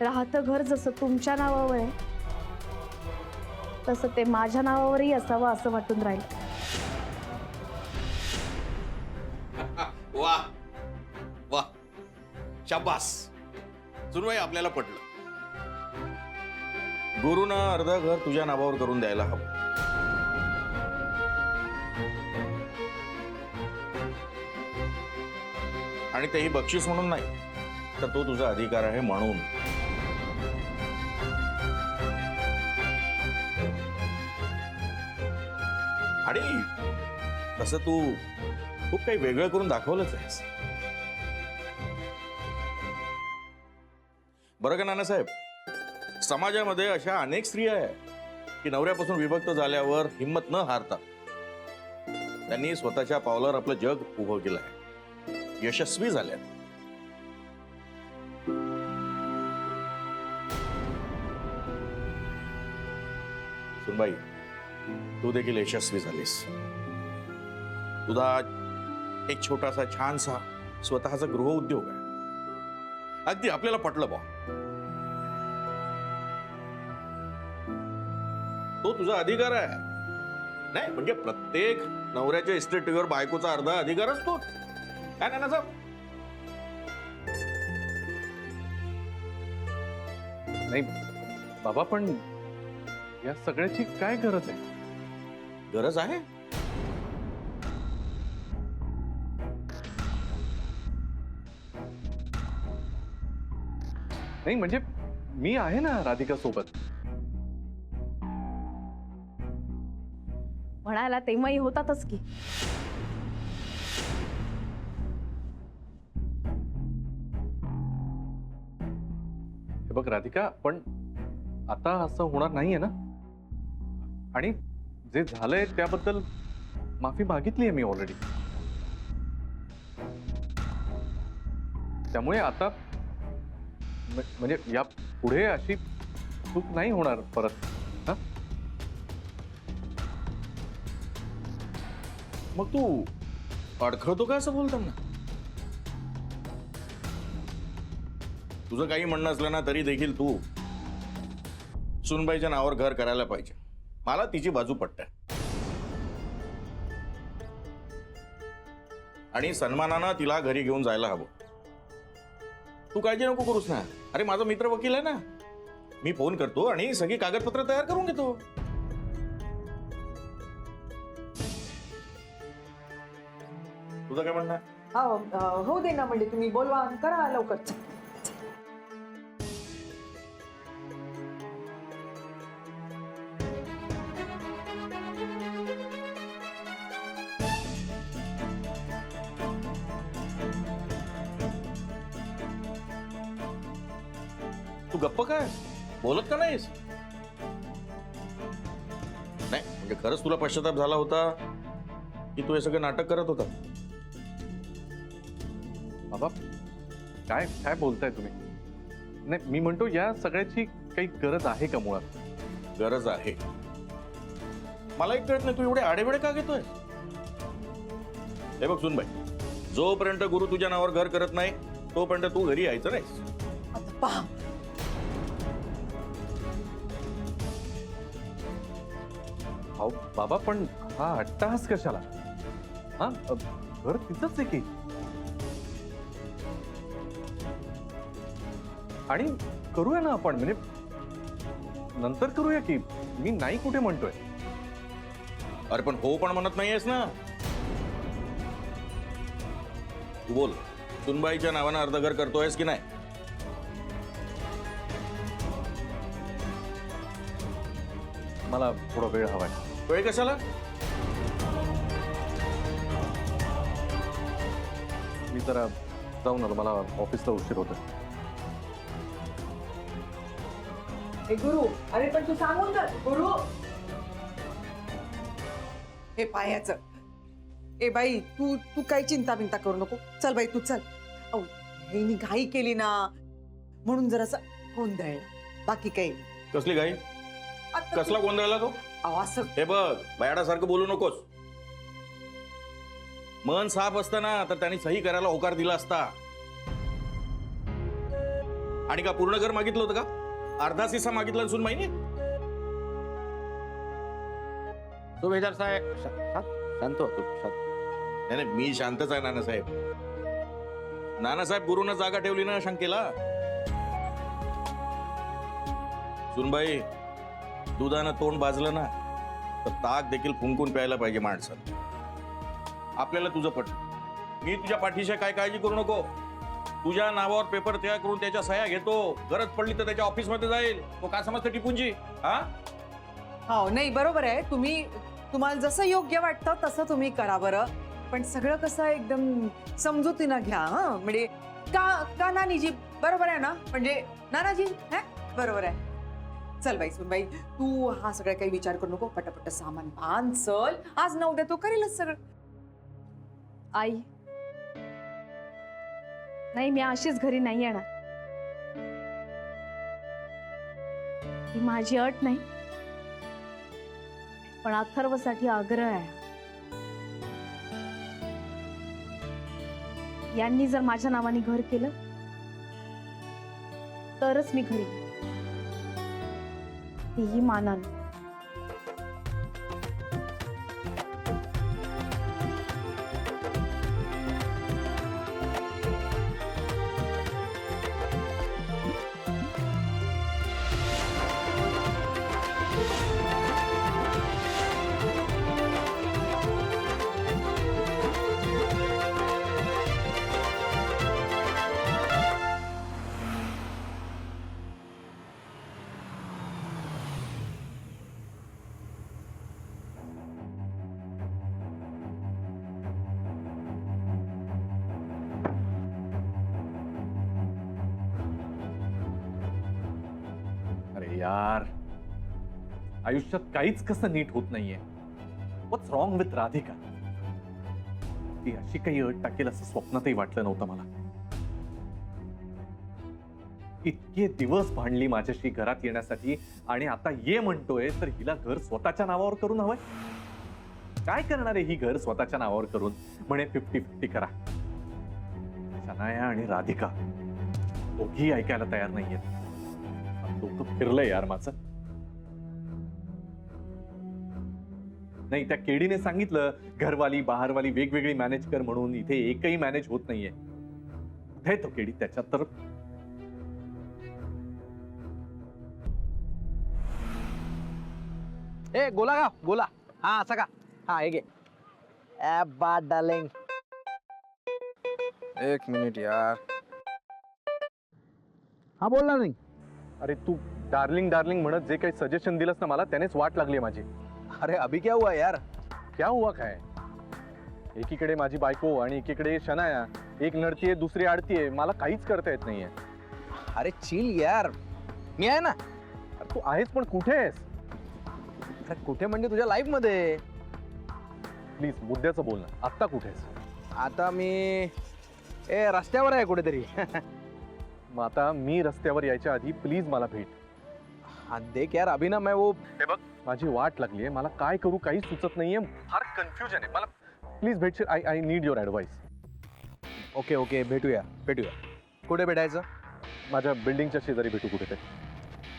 राहतं घर जसं तुमच्या नावावर आहे तसं ते माझ्या नावावरही असावं असं वाटून राहिलं. वा वा, शाबास. सुनबाई, आपल्याला पटलं. गुरुनं अर्ध घर तुझ्या नावावर करून द्यायला हवं. आणि तेही बक्षीस म्हणून नाही, तर तो तुझा अधिकार आहे म्हणून. आणि तसं तू खूप काही वेगळं करून दाखवलंच आहेस. बरं का नानासाहेब, समाजामध्ये अशा अनेक स्त्रिया आहेत की नवऱ्यापासून विभक्त झाल्यावर हिंमत न हारता त्यांनी स्वतःच्या पावलावर आपलं जग उभं केलं आहे, यशस्वी झाल्यात. सुनबाई, तू देखील यशस्वी झालीस. तुझा एक छोटासा छानसा स्वतःचा गृहउद्योग आहे. अगदी आपल्याला पटलं बा. तो तुझा अधिकार आहे. नाही म्हणजे प्रत्येक नवऱ्याच्या इस्टेटीवर बायकोचा अर्धा अधिकार असतो. काय नाही ना साहेब? नाही बाबा, पण या सगळ्याची काय गरज आहे? गरज आहे. नाही म्हणजे मी आहे ना राधिका सोबत. म्हणायला तेव्हाही होतातच की. हे बघ राधिका, पण आता असं होणार नाहीये ना. आणि जे झालंय त्याबद्दल माफी मागितली आहे मी ऑलरेडी. त्यामुळे आता म्हणजे या पुढे अशी चूक नाही होणार परत. हा, मग तू अडखळतो का असं बोलताना? तुझं काही म्हणणं असलं ना तरी देखील तू सुनबाईच्या नावावर घर करायला पाहिजे. मला तिची बाजू पटते आणि सन्मानानं तिला घरी घेऊन जायला हवं. तू काळजी नको करूस ना. अरे माझा मित्र वकील आहे ना, मी फोन करतो आणि सगळी कागदपत्र तयार करून घेतो. तुझं काय म्हणणं? हो दे ना, म्हणजे तुम्ही बोलवा, करा लवकर. तू गप्प काय, बोलत का नाहीस? नाही म्हणजे खरंच तुला पश्चाताप झाला होता की तू हे सगळं नाटक करत होता? बाबा काय काय बोलताय तुम्ही? नाही मी म्हणतो या सगळ्याची काही गरज आहे का मुळात? गरज आहे. मला एक कळत नाही, तू एवढे आडेवेळे का घेतोय? हे बघ सुनबाई, जोपर्यंत गुरु तुझ्या नावावर घर करत नाही तोपर्यंत तू घरी यायचं नाहीस. आता पहा, अहो बाबा, पण हा अट्टहास कशाला? हा घर तिथंच आहे की. आणि करूया ना आपण, म्हणजे नंतर करूया की. मी नाही कुठे म्हणतोय. अरे पण हो पण म्हणत नाहीयेस ना. तू बोल, सुनबाईच्या नावानं अर्ध घर करतोयस की नाही? मला थोडा वेळ हवाय. वेळ कशाला? मी जरा जाऊन आलो, मला ऑफिसला उशीर होतोय. हे गुरु, अरे पण तू सांगून जा गुरु. हे पायाचं. ए बाई, तू तू काही चिंता बिंता करू नको. चल बाई, तू चल. अहो हे घाई केली ना म्हणून जरासा गोंधळला, बाकी काही नाही. कसली घाई? आता कसला गोंधळला तो? अहो असं हे बघ, बयाडासारखं बोलू नकोस. मन साफ असताना तर त्यांनी सही करायला होकार दिला असता. आणि का पूर्ण घर मागितलं होतं का? अर्धा हिस्सा मागितला सुन माहिती? सुभेदार साहेब शांत हो तू शांत. नाही नाही, मी शांतच आहे नानासाहेब. नानासाहेब, गुरुनं जागा ठेवली ना शंकेला. सुनबाई, दुधानं तोंड बाजलं ना तर ताक देखील फुंकून प्यायला पाहिजे माणसानं. आपल्याला तुझं पटलं. मी तुझ्या पाठीशी काय काळजी करू नको. तुझ्या नावावर पेपर तयार करून त्याच्या सह्या घेतो. गरज पडली तर त्याच्या ऑफिसमध्ये जाईल. तो का समजतं टिपूंजी? हा, हो नाही बरोबर आहे. तुम्हाला जसं योग्य वाटतं तसं तुम्ही करा बरं. पण सगळं कसं एकदम समजुतीनं घ्या. हा म्हणजे का नानीजी बरोबर आहे ना? म्हणजे नानाजी हा बरोबर आहे. चल बाई सुनबाई, तू हा सगळं काही विचार करू नको. पटापट सामान बांध. चल, आज न उद्या तो करेलच सगळं. आई, नाही, मी अशीच घरी नाही येणार. ही माझी अट नाही, पण अथर्वसाठी आग्रह आहे. यांनी जर माझ्या नावाने घर केलं तरच मी घरी येईन. तेही मानानं. अरे यार, आयुष्यात काहीच कसं नीट होत नाहीये. व्हॉट्स रॉंग विथ राधिका? ती अशी काही अट टाकेल असं स्वप्नातही वाटलं नव्हतं मला. इतके दिवस भांडली माझ्याशी घरात येण्यासाठी आणि आता ये म्हणतोय तर हिला घर स्वतःच्या नावावर करून हवंय. काय करणार आहे ही घर स्वतःच्या नावावर करून? म्हणे 50-50 करा. शनाया आणि राधिका दोघी ऐकायला तयार नाहीयेत. डोकं फिरलंय यार माझं. नाही, त्या केडीने सांगितलं घरवाली बाहेरवाली वेगवेगळी मॅनेज कर म्हणून. इथे एकही मॅनेज होत नाहीये. कुठे तो केडी? त्याच्यात तर ए गोला का गोला. हा असा का. हा हे घे. बाद डार्लिंग. एक मिनिट यार. हा बोलला नाही. अरे तू डार्लिंग डार्लिंग म्हणत जे काही सजेशन दिलंस ना मला, त्यानेच वाट लागली माझी. अरे अभी क्या हुआ यार. क्या हुआ काय? एकीकडे माझी बायको आणि एकीकडे शनाया. एक नडतीये दुसरी आडतीये. मला काहीच करता येत नाहीये. अरे चिल यार, मी आहे ना. अरे तू आहेस पण कुठे आहेस? अरे कुठे म्हणजे तुझ्या लाईफ मध्ये. प्लीज मुद्द्याचं बोल ना. आत्ता कुठे आहेस? आता मी रस्त्यावर आहे कुठेतरी. मग आता मी रस्त्यावर यायच्या आधी प्लीज मला भेट. हाँ देख यार, अभी ना मैं वो. हे बघ, माझी वाट लागली आहे. मला काय करू काही सुचत नाहीये. फार कन्फ्युजन आहे मला. प्लीज भेटशील. I need your advice. Okay okay, भेटूया भेटूया. कुठे भेटायचं? माझ्या बिल्डिंगच्या शेजारी भेटू कुठेतरी.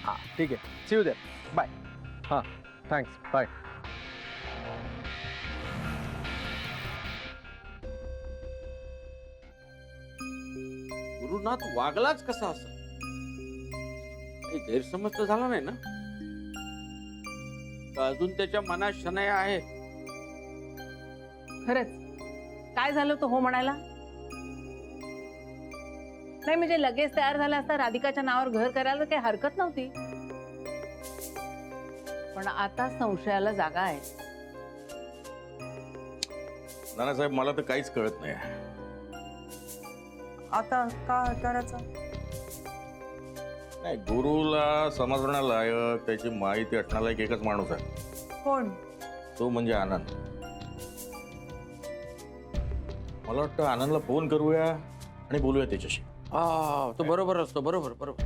हां ठीक आहे. See you there. बाय. हां थँक्स. बाय. गुरुनाथ वागलाच कसा असं? काही गैरसमज तर झाला नाही ना? का अजून त्याच्या मनात शनाया आहे? खरंच काय झालं तो हो म्हणायला? नाही म्हणजे लगेच तयार झाला असता राधिकाच्या नावावर घर करायला काही हरकत नव्हती. पण आता संशयाला जागा आहे. नानासाहेब, मला तर काहीच कळत नाही. आता का करायचं? नाही, गुरुला समजण्यालायक त्याची माहिती असण्यालायक एकच माणूस आहे. कोण? तो म्हणजे आनंद. मला वाटतं आनंदला फोन करूया आणि बोलूया त्याच्याशी. हा, तो बरोबर असतो. बरोबर बरोबर.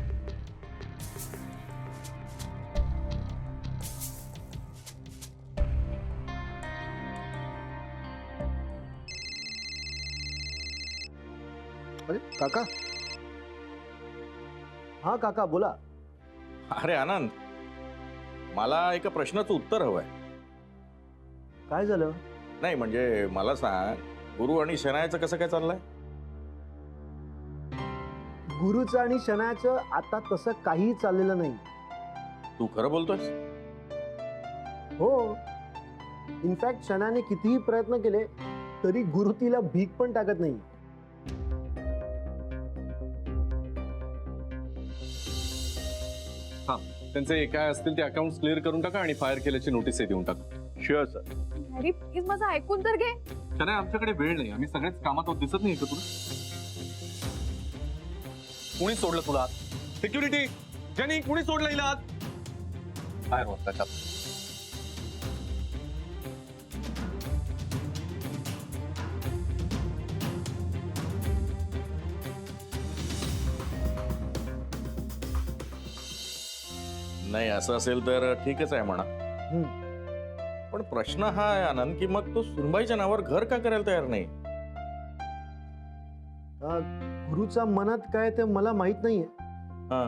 अरे काका. हा काका बोला. अरे आनंद, मला एका प्रश्नाचं उत्तर हवंय. काय झालं? नाही म्हणजे मला सांग, गुरु आणि शनायाचं कसं काय चाललंय? गुरुचं आणि शनायाचं आता तसं काहीही चाललेलं नाही. तू खरं बोलतोयस? हो, इनफॅक्ट शनाने कितीही प्रयत्न केले तरी गुरु तिला भीक पण टाकत नाही. हा, त्यांचे काय असतील ते अकाउंट क्लिअर करून टाका आणि फायर केल्याची नोटीस देऊन टाका. Sure sir. डॅडी प्लीज माझं ऐकून तर घे. शनाया, आमच्याकडे वेळ नाही, आम्ही सगळेच कामात आहोत. दिसत नाही का तुला? कुणी सोडलं तुला आत? सिक्युरिटी जनी, कुणी सोडलं हिला आत? बाहेर होत त्याच्यात. नाही असं असेल तर ठीकच आहे म्हणा. पण प्रश्न हा आहे आनंद की मग तो सुनबाईच्या नावावर घर का करायला तयार नाही? गुरुचा मनात काय ते मला माहित नाहीये, हा,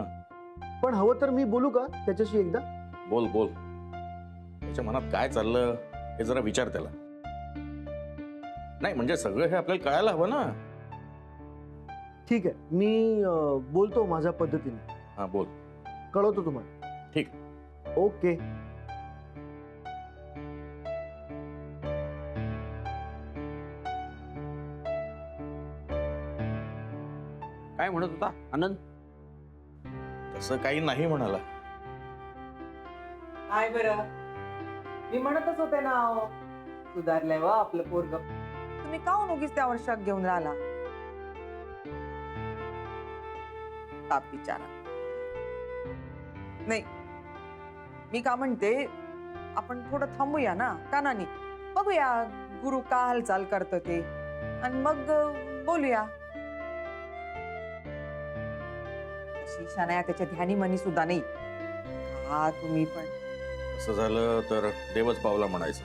पण हवं तर मी बोलू का त्याच्याशी एकदा? बोल बोल. त्याच्या मनात काय चाललं हे जरा विचार त्याला. नाही म्हणजे सगळं हे आपल्याला कळायला हवं ना. ठीक आहे, मी बोलतो माझ्या पद्धतीने, हा बोल. कळवतो तुम्हाला. ठीक. ओके. काय म्हणत होता आनंद? तसं काही नाही म्हणाला. काय बरं, मी म्हणतच होते ना अहो, सुधारलंय वा आपलं पोरग. तुम्ही का उगीच त्या वर्षात घेऊन राहिला? बाप बिचारा. नाही, मी का म्हणते, आपण थोडं थांबूया ना कानानी, बघूया गुरु का हालचाल करत ते, आणि मग बोलूया. शनाया त्याच्या ध्यानी मनी सुद्धा नाही. हा तुम्ही पण असं झालं तर देवच पावला म्हणायचं.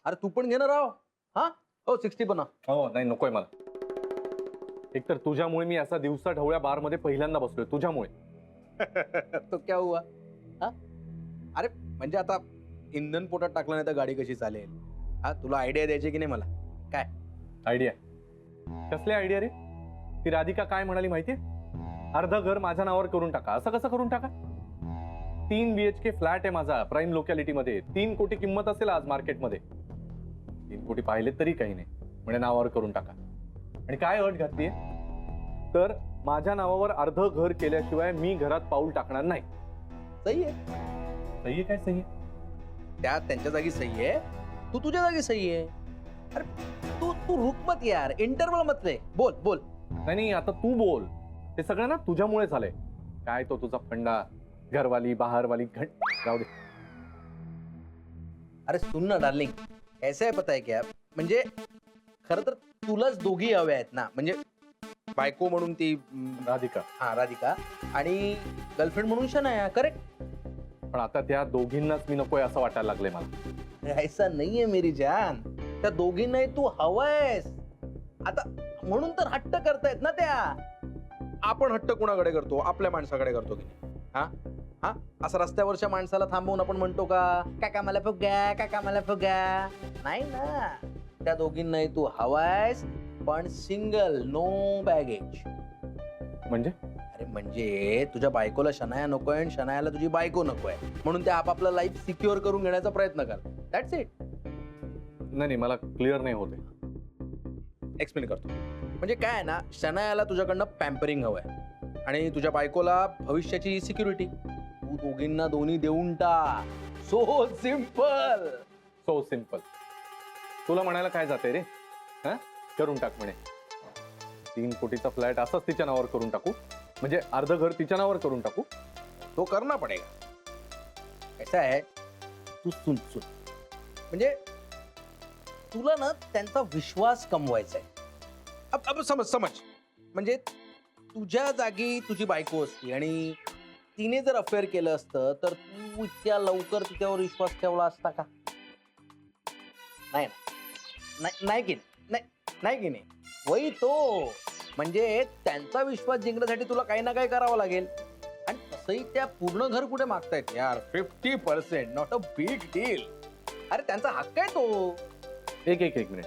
अरे तू पण घेणार राव. हा हो 60 पण. हो नाही, नकोय मला. एकतर तुझ्यामुळे मी असा दिवसा ढवळ्या बार मध्ये पहिल्यांदा बसलोय, तुझ्यामुळे. तो क्या हुआ? हा अरे म्हणजे आता इंधन पोटात टाकलं नाही तर गाडी कशी चालेल? हा तुला आयडिया द्यायची की नाही मला? काय आयडिया? कसली आयडिया रे? ती राधिका काय म्हणाली माहितीये? अर्ध घर माझ्या नावावर करून टाका. असं कसं करून टाका? 3 BHK फ्लॅट आहे माझा प्राईम लोकॅलिटी मध्ये. 3 कोटी किंमत असेल आज मार्केटमध्ये. 3 कोटी पाहिले तरी काही नाही, म्हणजे नावावर करून टाका. आणि काय अट घातलीये? तर माझ्या नावावर अर्ध घर केल्याशिवाय मी घरात पाऊल टाकणार नाही. सही आहे. सही आहे? काय सही आहे? त्या त्यांच्या जागी सही आहे, तू तुझ्या जागी सही आहे. अरे तू तू रुक मत यार, इंटरवल मत रे. बोल बोल. नाही आता तू बोल. हे सगळं ना तुझ्यामुळे झालंय. काय तो तुझा फंडा, घरवाली बाहेरवाली घंट जाऊ दे. अरे सुन ना डार्लिंग, ऐसा है पता है क्या, म्हणजे खरं तर तुलाच दोघी हव्या आहेत ना. म्हणजे बायको म्हणून ती राधिका, हा राधिका, आणि गर्लफ्रेंड म्हणून शनाया. करेक्ट. पण आता त्या दोघींनाच मी नकोय असं वाटायला लागलंय मला. ऐसा नाहीये मेरी जान, त्या दोघींनाही तू हवायस. आता म्हणून तर हट्ट करतायत ना त्या. आपण हट्ट कुणाकडे करतो? आपल्या माणसाकडे करतो की नाही? हा हा असं रस्त्यावरच्या माणसाला थांबवून आपण म्हणतो का काका मला फुगा, काका मला फुगा? नाही ना. त्या दोघींनाही तू हवायस, पण सिंगल, नो बॅगेज. म्हणजे अरे म्हणजे तुझ्या बायकोला शनाया नकोय आणि शनायाला तुझी बायको नकोय, म्हणून ते आपापलं लाईफ सिक्युअर करून घेण्याचा प्रयत्न कर. That's it. नाही मला क्लिअर नाही होते. एक्सप्लेन करतो. म्हणजे काय आहे ना, शनायाला तुझ्याकडनं पॅम्परिंग हवंय आणि तुझ्या बायकोला भविष्याची सिक्युरिटी. तू दोघींना दोन्ही देऊन टाक. So simple. So simple. तुला म्हणायला काय जाते रे? हा करून टाक म्हणे. 3 कोटीचा फ्लॅट असाच तिच्या नावावर करून टाकू, म्हणजे अर्ध घर तिच्या नावावर करून टाकू. तो करना पडेगा. ऐसा आहे, तू सुन सुन, म्हणजे तुला ना त्यांचा विश्वास कमवायचा आहे. अब समज समज, म्हणजे तुझ्या जागी तुझी बायको असती आणि तिने जर अफेअर केलं असतं तर तू इतक्या लवकर तिच्यावर विश्वास ठेवला असता का? नाही ना. नाही की नाही की नाही वही तो म्हणजे त्यांचा विश्वास जिंकण्यासाठी तुला काही ना काही करावं लागेल आणि तसंही त्या पूर्ण घर कुठे मागतायत यार 50% नॉट अ बिग डील अरे त्यांचा हक्क आहे तो एक एक एक मिनिट,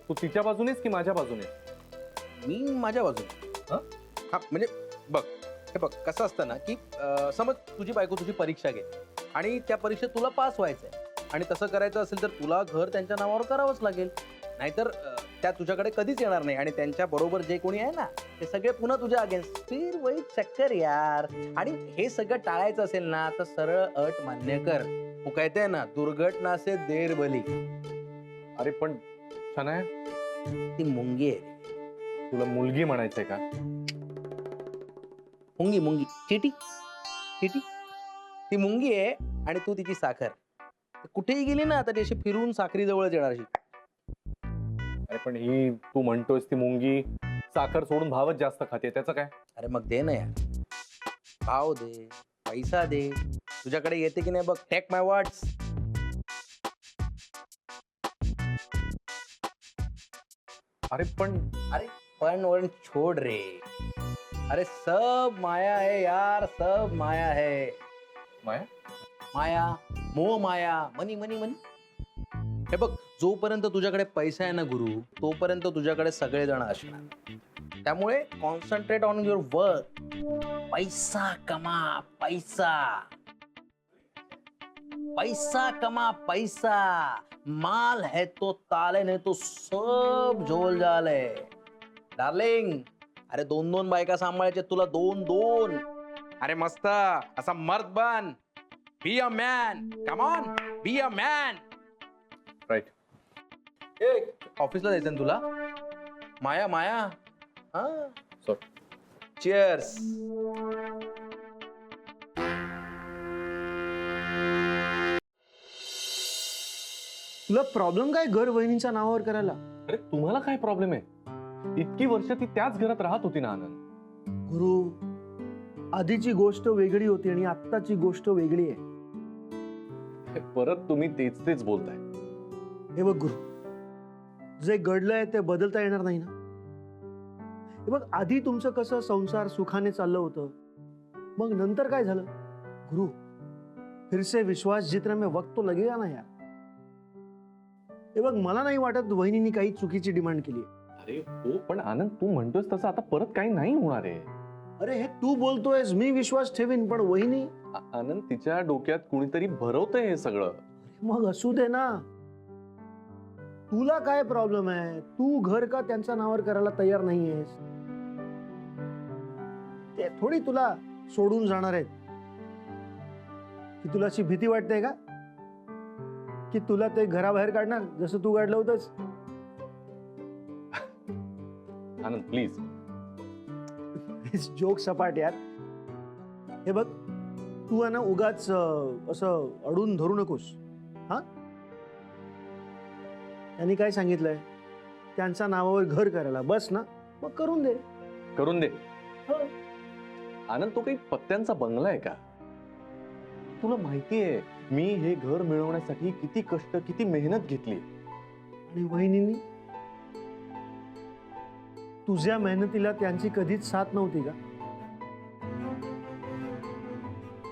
तू तिच्या बाजूनेस की माझ्या बाजूने? मी माझ्या बाजूने हा म्हणजे बघ हे बघ कसं असतं ना की समज तुझी बायको तुझी परीक्षा घे आणि त्या परीक्षेत तुला पास व्हायचंय आणि तसं करायचं असेल तर तुला घर त्यांच्या नावावर करावंच लागेल नाहीतर त्या तुझ्याकडे कधीच येणार नाही आणि त्यांच्या बरोबर जे कोणी आहे ना ते सगळे पुन्हा तुझ्या अगेन्स्ट फिर वही चक्कर यार आणि हे सगळं टाळायचं असेल ना तर सरळ अट मान्य कर तू कहते ना दुर्घटना से देर भली अरे पण शनाया, ती मुंगी आहे तुला मुलगी म्हणायचंय का? मुंगी मुंगी चेटी चेटी ती मुंगी आहे आणि तू तिची साखर कुठेही गेली ना तर ती अशी फिरून साखरी जवळच येणार अशी अरे पण ही तू म्हणतोयस ती मुंगी साखर सोडून भावच जास्त खाते, त्याचं काय? अरे मग दे ना यार भाव दे पैसा दे तुझ्याकडे येते की नाही बघ टेक माय वर्ड्स अरे पण पण वरण छोड़ रे अरे सब माया है यार सब माया है माया माया मोह माया मनी मनी मनी हे बघ जोपर्यंत तुझ्याकडे पैसा आहे ना गुरु तोपर्यंत तुझ्याकडे सगळे जण असणार त्यामुळे कॉन्सन्ट्रेट ऑन युअर वर्क पैसा कमा पैसा पैसा कमा पैसा माल है तो ताले नहीं तो सब झोल जाल है डार्लिंग अरे 2-2 बायका सांभाळायचे तुला 2-2 अरे मस्त असा मर्द बन be a man come on be a man right ऑफिसला जायचं ना तुला माया माया हा Sorry. चिअर्स तुला प्रॉब्लेम काय घर वहिनीच्या नावावर करायला? अरे तुम्हाला काय प्रॉब्लेम आहे? इतकी वर्ष ती त्याच घरात राहत होती ना आनंद. गुरु, आधीची गोष्ट वेगळी होती आणि आत्ताची गोष्ट वेगळी आहे. हे परत तुम्ही तेच तेच बोलताय. हे बघ गुरु, जे घडलंय ते बदलता येणार नाही ना. हे बघ आधी तुमचं कसं संसार सुखाने चाललं होतं, मग नंतर काय झालं गुरु? फिर से विश्वास जीतने में वक्त तो लगेगा ना यार. हे बघ मला नाही वाटत वहिनींनी काही चुकीची डिमांड केली. अरे हो पण आनंद तू म्हणतोयस तसं आता परत काही नाही होणार आहे. अरे हे तू बोलतोयस, मी विश्वास ठेवीन, पण वहिनी आनंद तिच्या डोक्यात कुणीतरी भरवतंय हे सगळं. मग असू दे ना. तुला काय प्रॉब्लेम आहे? तू घर का त्यांच्या नावावर करायला तयार नाहीयेस? ते थोडी तुला सोडून जाणार आहेत. की तुला अशी भीती वाटते का की तुला ते घराबाहेर काढणार जसं तू काढलं होतंस? आनंद प्लीज. जोक सपाट यार. हे बघ तू आहे ना उगाच असं अडून धरू नकोस. हा, त्यांनी काय सांगितलंय? त्यांच्या नावावर घर करायला, बस ना, मग करून दे. करून दे. हो. आनंद तो काही पत्त्यांचा बंगला आहे का? तुला माहितीये मी हे घर मिळवण्यासाठी किती कष्ट किती मेहनत घेतली. आणि वहिनींनी तुझ्या मेहनतीला त्यांची कधीच साथ नव्हती का?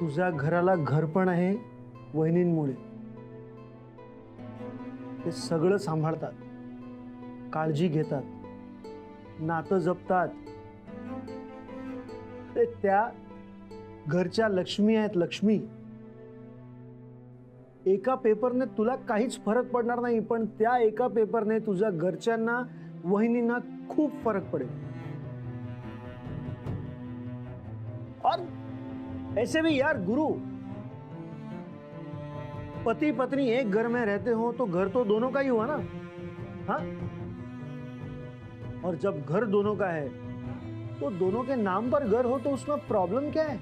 तुझ्या घराला घर पण आहे वहिनींमुळे. ते सगळं सांभाळतात, काळजी घेतात, नातं जपतात. ते त्या घरच्या लक्ष्मी आहेत, लक्ष्मी. एका पेपरने तुला काहीच फरक पडणार नाही, पण त्या एका पेपरने तुझ्या घरच्यांना वहिनींना खूप फरक पड़ेगा. और ऐसे भी यार गुरु, पति पत्नी एक घर में रहते हो तो घर तो दोनों का ही हुआ ना. हाँ, और जब घर दोनों का है तो दोनों के नाम पर घर हो तो उसमें प्रॉब्लम क्या है?